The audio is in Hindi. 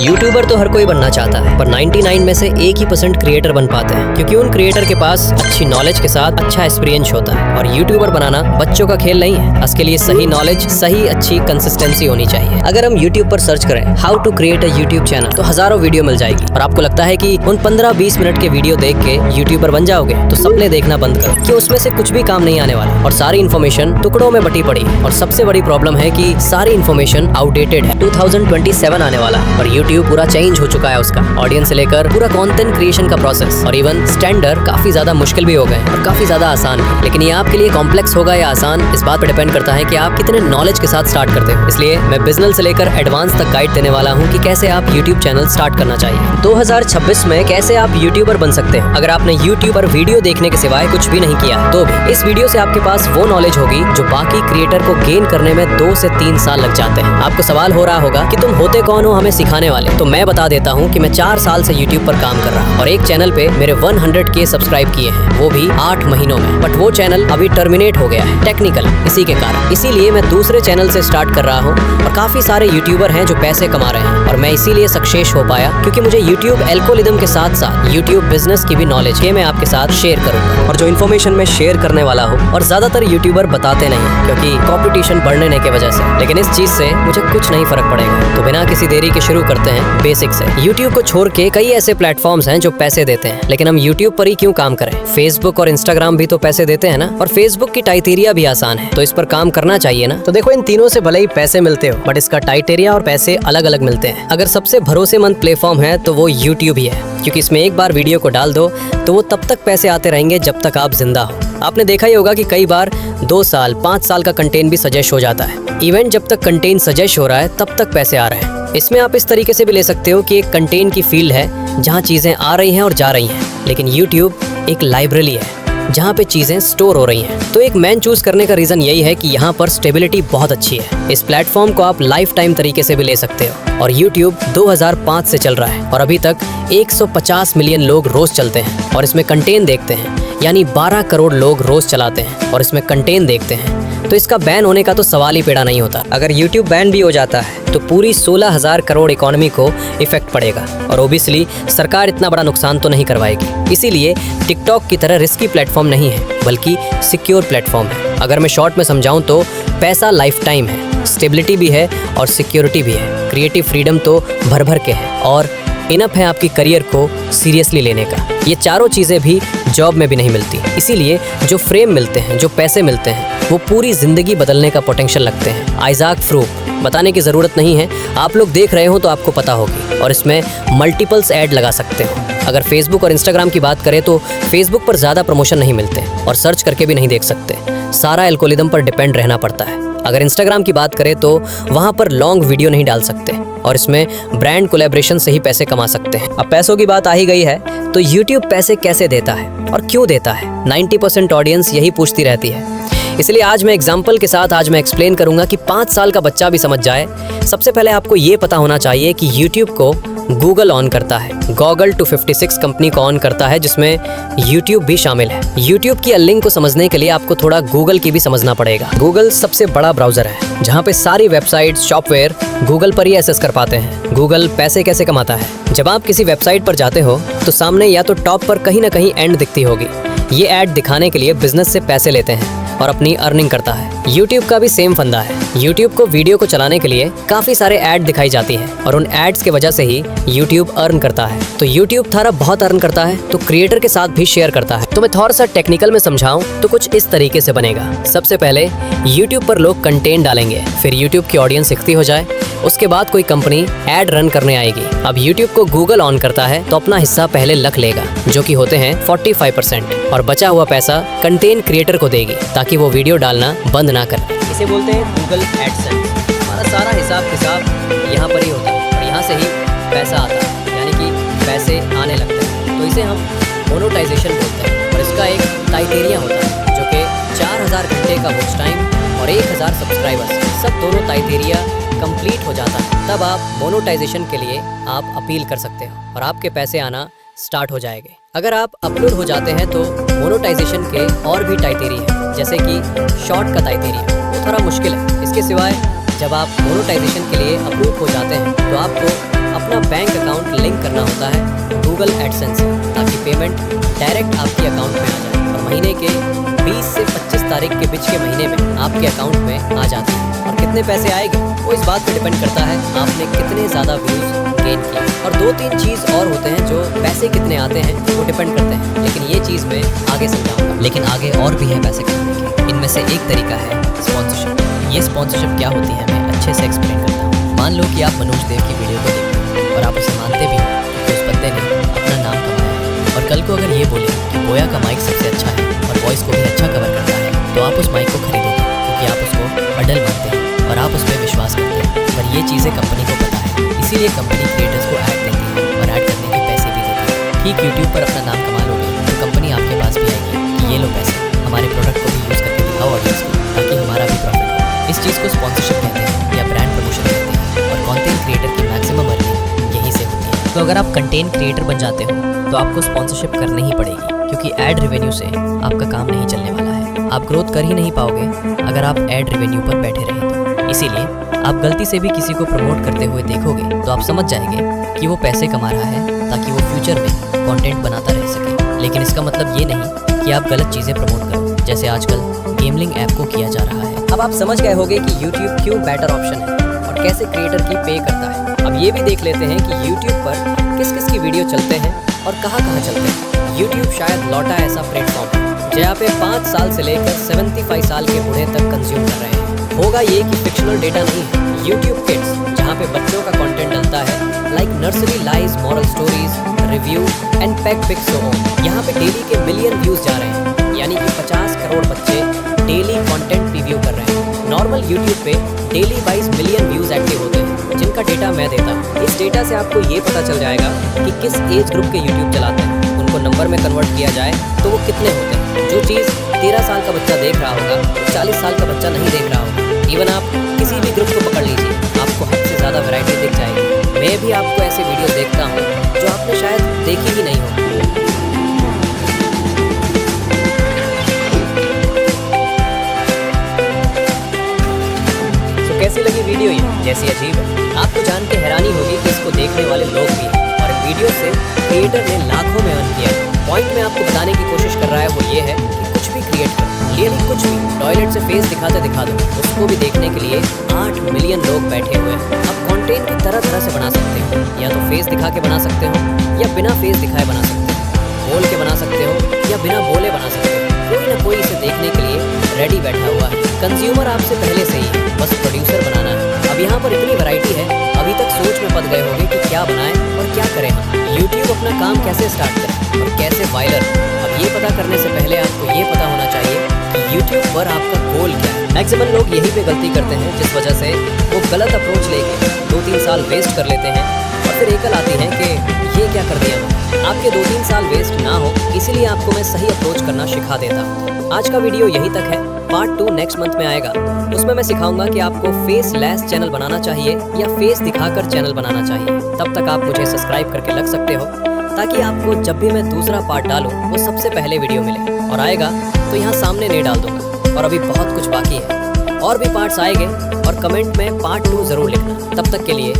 यूट्यूबर तो हर कोई बनना चाहता है, पर 99 में से 1% क्रिएटर बन पाते हैं, क्योंकि उन क्रिएटर के पास अच्छी नॉलेज के साथ अच्छा एक्सपीरियंस होता है। और यूट्यूबर बनाना बच्चों का खेल नहीं है। इसके लिए सही नॉलेज, सही अच्छी कंसिस्टेंसी होनी चाहिए। अगर हम यूट्यूब पर सर्च करें how to create a YouTube channel, तो हजारों वीडियो मिल जाएगी। और आपको लगता है कि उन 15-20 मिनट के वीडियो देख के यूट्यूबर बन जाओगे, तो सपने देखना बंद करो, कि उसमें से कुछ भी काम नहीं आने वाला और सारी इन्फॉर्मेशन टुकड़ों में बटी पड़ी है। और सबसे बड़ी प्रॉब्लम है कि सारी इन्फॉर्मेशन आउटडेटेड है। 2027 आने वाला है और यूट्यूब पूरा चेंज हो चुका है। उसका ऑडियंस से लेकर पूरा कंटेंट क्रिएशन का प्रोसेस और इवन स्टैंडर्ड काफी ज्यादा मुश्किल भी हो गए और काफी ज्यादा आसान है। लेकिन ये आपके लिए कॉम्प्लेक्स होगा या आसान, इस बात पर डिपेंड करता है कि आप कितने नॉलेज के साथ स्टार्ट करते हो। इसलिए मैं बिजनेस से लेकर एडवांस तक गाइड देने वाला हूँ कि कैसे आप यूट्यूब चैनल स्टार्ट करना चाहिए। 2026 में कैसे आप यूट्यूबर बन सकते हैं। अगर आपने यूट्यूब पर वीडियो देखने के सिवाय कुछ भी नहीं किया, तो भी इस वीडियो से आपके पास वो नॉलेज होगी जो बाकी क्रिएटर को गेन करने में 2 से 3 साल लग जाते हैं। आपको सवाल हो रहा होगा कि तुम होते कौन हो हमें सिखाने वाले। तो मैं बता देता हूँ कि मैं 4 साल से यूट्यूब पर काम कर रहा हूँ और एक चैनल पे मेरे 100K सब्सक्राइब किए हैं, वो भी 8 महीनों में। बट वो चैनल अभी टर्मिनेट हो गया है टेक्निकल इसी के कारण। इसीलिए मैं दूसरे चैनल से स्टार्ट कर रहा हूँ और काफी सारे यूट्यूबर हैं जो पैसे कमा रहे हैं और मैं इसीलिए सक्सेस हो पाया क्योंकि मुझे यूट्यूब एल्गोरिथम के साथ साथ यूट्यूब बिजनेस की भी नॉलेज है मैं आपके साथ शेयर करूंगा। और जो इन्फॉर्मेशन मैं शेयर करने वाला हूँ और ज्यादातर यूट्यूबर बताते नहीं क्योंकि कंपटीशन बढ़ने की वजह से, लेकिन इस चीज से मुझे कुछ नहीं फर्क पड़ेगा। तो बिना किसी देरी के शुरू करते हैं बेसिक से। यूट्यूब को छोड़ के कई ऐसे प्लेटफॉर्म्स हैं जो पैसे देते हैं, लेकिन हम यूट्यूब पर ही क्यों काम करें। फेसबुक और इंस्टाग्राम भी तो पैसे देते हैं ना, और फेसबुक की टाइटेरिया भी आसान है, तो इस पर काम करना चाहिए ना। तो देखो इन तीनों से भले ही पैसे मिलते हो, बट इसका टाइटेरिया और पैसे अलग अलग मिलते हैं। अगर सबसे भरोसेमंद प्लेटफॉर्म है तो वो यूट्यूब ही है, क्योंकि इसमें एक बार वीडियो को डाल दो तो वो तब तक पैसे आते रहेंगे जब तक आप जिंदा हो। आपने देखा ही होगा कि कई बार 2 साल 5 साल का कंटेंट भी सजेस्ट हो जाता है। इवेंट जब तक कंटेंट सजेस्ट हो रहा है तब तक पैसे आ रहे हैं। इसमें आप इस तरीके से भी ले सकते हो कि एक कंटेंट की फील्ड है जहाँ चीजें आ रही हैं और जा रही हैं, लेकिन यूट्यूब एक लाइब्रेरी है जहाँ पे चीजें स्टोर हो रही हैं। तो एक मैन चूज करने का रीजन यही है कि यहाँ पर स्टेबिलिटी बहुत अच्छी है। इस प्लेटफॉर्म को आप लाइफ टाइम तरीके से भी ले सकते हो। और यूट्यूब 2005 से चल रहा है और अभी तक 150 मिलियन लोग रोज चलते हैं और इसमें कंटेंट देखते हैं, यानी 12 करोड़ लोग रोज चलाते हैं और इसमें कंटेंट देखते हैं। तो इसका बैन होने का तो सवाल ही पैदा नहीं होता। अगर यूट्यूब बैन भी हो जाता है तो पूरी 16,000 करोड़ इकोनॉमी को इफेक्ट पड़ेगा और ओबियसली सरकार इतना बड़ा नुकसान तो नहीं करवाएगी। इसीलिए टिकटॉक की तरह रिस्की प्लेटफॉर्म नहीं है, बल्कि सिक्योर प्लेटफॉर्म है। अगर मैं शॉर्ट में समझाऊं तो पैसा लाइफ टाइम है, स्टेबिलिटी भी है और सिक्योरिटी भी है। क्रिएटिव फ्रीडम तो भर भर के है और इनफ है आपकी करियर को सीरियसली लेने का। ये चारों चीज़ें भी जॉब में भी नहीं मिलती। इसीलिए जो फ्रेम मिलते हैं, जो पैसे मिलते हैं, वो पूरी जिंदगी बदलने का पोटेंशियल लगते हैं। आइजैक फ्रूक बताने की ज़रूरत नहीं है, आप लोग देख रहे हो तो आपको पता होगी। और इसमें मल्टीपल्स ऐड लगा सकते हो। अगर फेसबुक और इंस्टाग्राम की बात करें तो फेसबुक पर ज़्यादा प्रमोशन नहीं मिलते और सर्च करके भी नहीं देख सकते, सारा एल्गोरिथम पर डिपेंड रहना पड़ता है। अगर इंस्टाग्राम की बात करें तो वहाँ पर लॉन्ग वीडियो नहीं डाल सकते और इसमें ब्रांड कोलैबोरेशन से ही पैसे कमा सकते हैं। अब पैसों की बात आ ही गई है तो यूट्यूब पैसे कैसे देता है और क्यों देता है, 90% ऑडियंस यही पूछती रहती है। इसलिए आज मैं एग्जाम्पल के साथ आज मैं एक्सप्लेन करूंगा कि 5 साल का बच्चा भी समझ जाए। सबसे पहले आपको ये पता होना चाहिए कि यूट्यूब को गूगल ऑन करता है। गॉगल 256 कंपनी को ऑन करता है, जिसमें यूट्यूब भी शामिल है। यूट्यूब की लिंक को समझने के लिए आपको थोड़ा गूगल की भी समझना पड़ेगा। गूगल सबसे बड़ा ब्राउजर है जहाँ पे सारी वेबसाइट, सॉफ्टवेयर गूगल पर ही एक्सेस कर पाते हैं। गूगल पैसे कैसे कमाता है, जब आप किसी वेबसाइट पर जाते हो तो सामने या तो टॉप पर कहीं ना कहीं एंड दिखती होगी। ये ऐड दिखाने के लिए बिजनेस से पैसे लेते हैं और अपनी अर्निंग करता है। यूट्यूब का भी सेम फंदा है। यूट्यूब को वीडियो को चलाने के लिए काफी सारे ऐड दिखाई जाती है और उन एड्स के वजह से ही यूट्यूब अर्न करता है। तो यूट्यूब थारा बहुत अर्न करता है तो क्रिएटर के साथ भी शेयर करता है। तो मैं थोड़ा सा टेक्निकल में समझाऊं तो कुछ इस तरीके से बनेगा। सबसे पहले यूट्यूब पर लोग कंटेंट डालेंगे, फिर यूट्यूब की ऑडियंस इकट्ठी हो जाए, उसके बाद कोई कंपनी ऐड रन करने आएगी। अब यूट्यूब को गूगल ऑन करता है तो अपना हिस्सा पहले रख लेगा, जो कि होते हैं 45%, और बचा हुआ पैसा कंटेंट क्रिएटर को देगी ताकि वो वीडियो डालना बंद ना करे। इसे बोलते हैं गूगल एडसेंस। हमारा सारा हिसाब किताब यहाँ पर ही होता है और यहाँ से ही पैसा आता है, यानी कि पैसे आने लगते हैं। तो इसे हम मोनेटाइजेशन बोलते हैं और इसका एक क्राइटेरिया होता है जो कि 4000 घंटे का वॉच टाइम और 1000 सब्सक्राइबर्स, सब दोनों क्राइटेरिया कंप्लीट हो जाता है, तब आप मोनेटाइजेशन के लिए आप अपील कर सकते हो और आपके पैसे आना स्टार्ट हो जाएंगे। अगर आप अपलोड हो जाते हैं तो मोनेटाइजेशन के और भी क्राइटेरिया है, जैसे कि शॉर्ट का क्राइटेरिया, वो थोड़ा मुश्किल है। इसके सिवाय जब आप मोनेटाइजेशन के लिए अप्रूव हो जाते हैं तो आपको अपना बैंक अकाउंट लिंक करना होता है गूगल एडसेंस से, ताकि पेमेंट डायरेक्ट आपके अकाउंट में आ जाए और महीने के 20 से 25 तारीख के बीच के महीने में आपके अकाउंट में आ जाती है। और कितने पैसे आएंगे वो इस बात पर डिपेंड करता है आपने कितने ज़्यादा व्यूज़ गेन किए। और 2-3 चीज़ और होते हैं जो पैसे कितने आते हैं वो डिपेंड करते हैं, लेकिन ये चीज़ मैं आगे समझाऊंगा। लेकिन आगे और भी है पैसे कमाने के। इनमें से एक तरीका है स्पॉन्सरशिप। ये स्पॉन्सरशिप क्या होती है मैं अच्छे से एक्सप्लेन करता हूँ। मान लो कि आप मनोज देव की वीडियो को देखते हैं और आप उसे मानते भी हो कि उस बंदे ने अपना नाम कमाया है, और कल को अगर ये बोले कि बोया का माइक सबसे अच्छा है और वॉइस को भी अच्छा कवर करता है, तो आप उस माइक को खरीदोगे क्योंकि आप उसको अडल मानते हैं और आप उस पर विश्वास करते हैं। पर ये चीज़ें कंपनी को पता है, इसीलिए कंपनी क्रिएटर्स को ऐड देती है और ऐड करने के पैसे भी देती है। ठीक यूट्यूब पर अपना नाम कमा लोगे तो कंपनी आपके पास भी आएगी कि ये लो पैसे, हमारे प्रोडक्ट को भी यूज़ करके दिखाओ ऑडियंस को, ताकि हमारा भी प्रॉफिट हो। इस चीज़ को स्पॉन्सरशिप कहते हैं या ब्रांड प्रमोशन कहते हैं, और कंटेंट क्रिएटर की मैक्सिमम अर्निंग यहीं से होती है। तो अगर आप कंटेंट क्रिएटर बन जाते हो तो आपको स्पॉन्सरशिप करनी ही पड़ेगी, क्योंकि एड रेवेन्यू से आपका काम नहीं चलने वाला है। आप ग्रोथ कर ही नहीं पाओगे अगर आप एड रेवेन्यू पर बैठे रहे तो। इसीलिए आप गलती से भी किसी को प्रमोट करते हुए देखोगे तो आप समझ जाएंगे कि वो पैसे कमा रहा है ताकि वो फ्यूचर में कंटेंट बनाता रह सके। लेकिन इसका मतलब ये नहीं कि आप गलत चीज़ें प्रमोट करो, जैसे आजकल गेमलिंग ऐप को किया जा रहा है। अब आप समझ गए होंगे कि YouTube क्यों बेटर ऑप्शन है और कैसे क्रिएटर की पे करता है। अब ये भी देख लेते हैं कि YouTube पर किस किस की वीडियो चलते हैं और कहाँ कहाँ चलते हैं। YouTube शायद लौटा ऐसा प्लेटफॉर्म है जहाँ पे 5 साल से लेकर 75 साल के बूढ़े तक कंज्यूम कर रहे हैं। होगा ये कि फिक्शनल डेटा नहीं है। YouTube Kids, जहाँ पे बच्चों का कंटेंट डलता है like nursery rhymes, moral stories, review and pack pics so on. यहाँ पे डेली के मिलियन व्यूज जा रहे हैं, यानी कि 50 करोड़ बच्चे डेली कंटेंट रिव्यू कर रहे हैं। नॉर्मल YouTube पे डेली 22 मिलियन व्यूज एक्टिव होते हैं, जिनका डेटा मैं देता हूँ। इस डेटा से आपको ये पता चल जाएगा कि किस एज ग्रुप के YouTube चलाते हैं। उनको नंबर में कन्वर्ट किया जाए तो वो कितने होते हैं। जो चीज़ 13 साल का बच्चा देख रहा होगा 40 साल का बच्चा नहीं देख रहा होगा। इवन आप किसी भी ग्रुप को पकड़ लीजिए, आपको हद से ज़्यादा वैरायटी दिख जाएगी। मैं भी आपको ऐसे वीडियो देखता हूँ जो आपने शायद देखी ही नहीं हो। तो कैसी लगी वीडियो ये? जैसी अजीब है, आपको जान के हैरानी होगी कि इसको देखने वाले लोग भी हैं, और वीडियो से क्रिएटर ने लाखों में अर्न किया है। पॉइंट में आपको बताने की कोशिश कर रहा है वो ये है कि कुछ भी क्रिएट करो, रियली कुछ भी। टॉयलेट से फेस दिखाते दिखा दो, उसको भी देखने के लिए 8 मिलियन लोग बैठे हुए हैं। आप कंटेंट की तरह तरह से बना सकते हो, या तो फेस दिखा के बना सकते हो या बिना फेस दिखाए बना सकते हो, बोल के बना सकते हो या बिना बोले बना सकते हो। कोई ना कोई इसे देखने के लिए रेडी बैठा हुआ है। कंज्यूमर आपसे पहले से ही है, बस प्रोड्यूसर बनाना है। अब यहाँ पर इतनी वैरायटी है, अभी तक सोच में पड़ गए होंगे कि क्या बनाएं और क्या करें हम। YouTube अपना काम कैसे स्टार्ट करें और कैसे वायरल। अब ये पता करने से पहले आपको ये पता होना चाहिए कि YouTube पर आपका गोल क्या है। मैक्सिमम लोग यही पे गलती करते हैं, जिस वजह से वो गलत अप्रोच लेके 2-3 साल वेस्ट कर लेते हैं और फिर एकल आती है कि ये क्या कर दिया मैंने। आपके 2-3 साल वेस्ट ना हो, इसीलिए आपको मैं सही अप्रोच करना सिखा देता हूँ। आज का वीडियो यहीं तक है। पार्ट 2 नेक्स्ट मंथ में आएगा। उसमें मैं सिखाऊंगा कि आपको फेस लेस चैनल बनाना चाहिए या फेस दिखाकर चैनल बनाना चाहिए। तब तक आप मुझे सब्सक्राइब करके रख सकते हो, ताकि आपको जब भी मैं दूसरा पार्ट डालूं वो सबसे पहले वीडियो मिले। और आएगा तो यहाँ सामने नहीं डाल दूंगा। और अभी बहुत कुछ बाकी है, और भी पार्ट्स आएंगे, और कमेंट में पार्ट 2 जरूर लिखना। तब तक के लिए